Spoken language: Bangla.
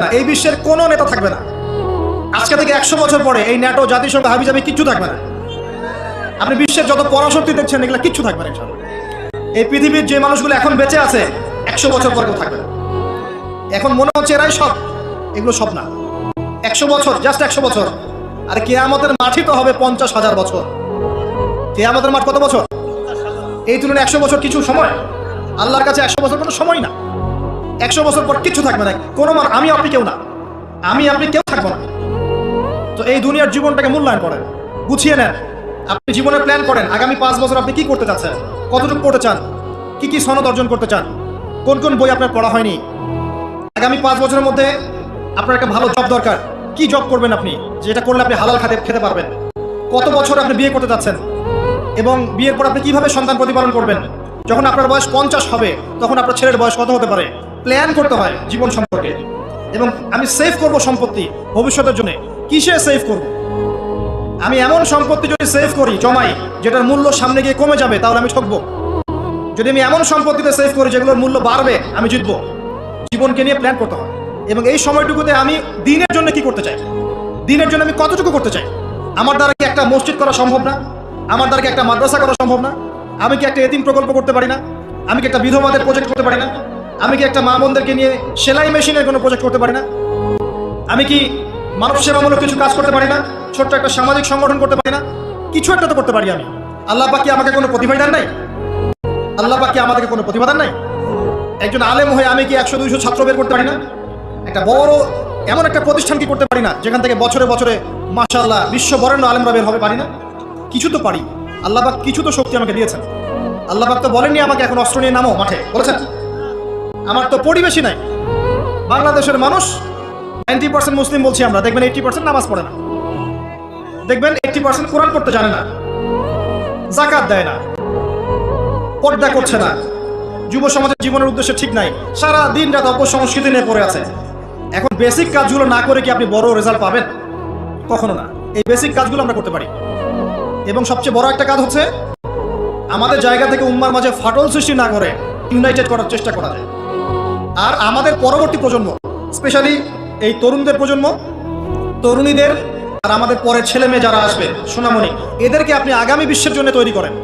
এই বিশ্বের কোনো নেতা থাকবে না। আজকে থেকে 100 বছর পরে এই ন্যাটো, জাতিসংঘ, হাবিজাবি কিচ্ছু থাকবে না। আপনি বিশ্বের যত পরাশক্তি দেখছেন এগুলো কিচ্ছু থাকবে না। এই পৃথিবীর যে মানুষগুলো এখন বেঁচে আছে 100 বছর পর কেউ থাকবে না। এখন মনে হচ্ছে এরাই সব, এগুলো সব না। 100 বছর, জাস্ট 100 বছর। আর কিয়ামতের মাঠই তো হবে 50,000 বছর। কিয়ামতের মাঠ কত বছর? এই তুলনায় 100 বছর কিছু সময়? আল্লাহর কাছে 100 বছর কোনো সময় না। 100 বছর পর কিচ্ছু থাকবে না, কোনো আমি আপনি কেউ না, আমি আপনি কেউ থাকবো না। তো এই দুনিয়ার জীবনটাকে মূল্যায়ন করেন, গুছিয়ে নেন। আপনি জীবনের প্ল্যান করেন, আগামী 5 বছর আপনি কি করতে চাচ্ছেন, কতটুকু পড়তে চান, কি কি সনদ অর্জন করতে চান, কোন কোন বই আপনার পড়া হয়নি। আগামী 5 বছরের মধ্যে আপনার একটা ভালো জব দরকার, কি জব করবেন আপনি, যেটা করলে আপনি হালাল খেতে পারবেন। কত বছর আপনি বিয়ে করতে যাচ্ছেন এবং বিয়ের পর আপনি কিভাবে সন্তান প্রতিপালন করবেন। যখন আপনার বয়স 50 হবে তখন আপনার ছেলের বয়স কত হতে পারে, প্ল্যান করতে হয় জীবন সম্পর্কে। এবং আমি সেভ করব সম্পত্তি ভবিষ্যতের জন্য, কিসে সেভ করব? আমি এমন সম্পত্তি যদি সেভ করি, জমাই, যেটার মূল্য সামনে গিয়ে কমে যাবে, তাহলে আমি ঠকবো। যদি আমি এমন সম্পত্তিতে সেভ করি যেগুলোর মূল্য বাড়বে, আমি জিতবো। জীবনকে নিয়ে প্ল্যান করতে হয়। এবং এই সময়টুকুতে আমি দিনের জন্য কি করতে চাই, দিনের জন্য আমি কতটুকু করতে চাই। আমার দ্বারা কি একটা মসজিদ করা সম্ভব না? আমার দ্বারা কি একটা মাদ্রাসা করা সম্ভব না? আমি কি একটা এতিম প্রকল্প করতে পারি না? আমি কি একটা বিধবাদের প্রজেক্ট করতে পারি না? আমি কি একটা মা বোনদেরকে নিয়ে সেলাই মেশিনের কোনো প্রজেক্ট করতে পারি না? আমি কি মানব সেবামূলক কিছু কাজ করতে পারি না? ছোট্ট একটা সামাজিক সংগঠন করতে পারি না? কিছু একটা তো করতে পারি আমি। আল্লাহ পাক কি আমাকে কোনো প্রতিভা দেন নাই? আল্লাহ পাক কি আমাদেরকে কোনো প্রতিভা দেন নাই? একজন আলেম হয়ে আমি কি 100-200 ছাত্র বের করতে পারি না? একটা বড় এমন একটা প্রতিষ্ঠান কি করতে পারি না যেখান থেকে বছরে বছরে মাশাআল্লাহ বিশ্ব বরেণ্য আলেমরা বের হবে? পারি না? কিছু তো পারি। আল্লাহ পাক কিছু তো শক্তি আমাকে দিয়েছেন। আল্লাহ পাক তো বলেননি আমাকে এখন অস্ত্র নিয়ে নামো মাঠে, বলেছেন? আমার তো পরিবেশই নাই। বাংলাদেশের মানুষ 90% মুসলিম বলছি আমরা, দেখবেন 80% নামাজ পড়ে না, দেখবেন 80% কোরআন পড়তে জানে না, যাকাত দেয় না, পর্দা করছে না, যুব সমাজের জীবনের উদ্দেশ্য ঠিক নাই, সারা দিন রাত অপসংস্কৃতি নিয়ে পড়ে আছে। এখন বেসিক কাজগুলো না করে কি আপনি বড় রেজাল্ট পাবেন? কখনো না। এই বেসিক কাজগুলো আমরা করতে পারি। এবং সবচেয়ে বড় একটা কাজ হচ্ছে আমাদের জায়গা থেকে উম্মার মাঝে ফাটল সৃষ্টি না করে ইউনাইটেড করার চেষ্টা করা যায়। আর আমাদের পরবর্তী প্রজন্ম, স্পেশালি এই তরুণদের প্রজন্ম, তরুণীদের, আর আমাদের পরের ছেলে মেয়ে যারা আসবে, সোনামণি, এদেরকে আপনি আগামী বিশ্বের জন্য তৈরি করেন।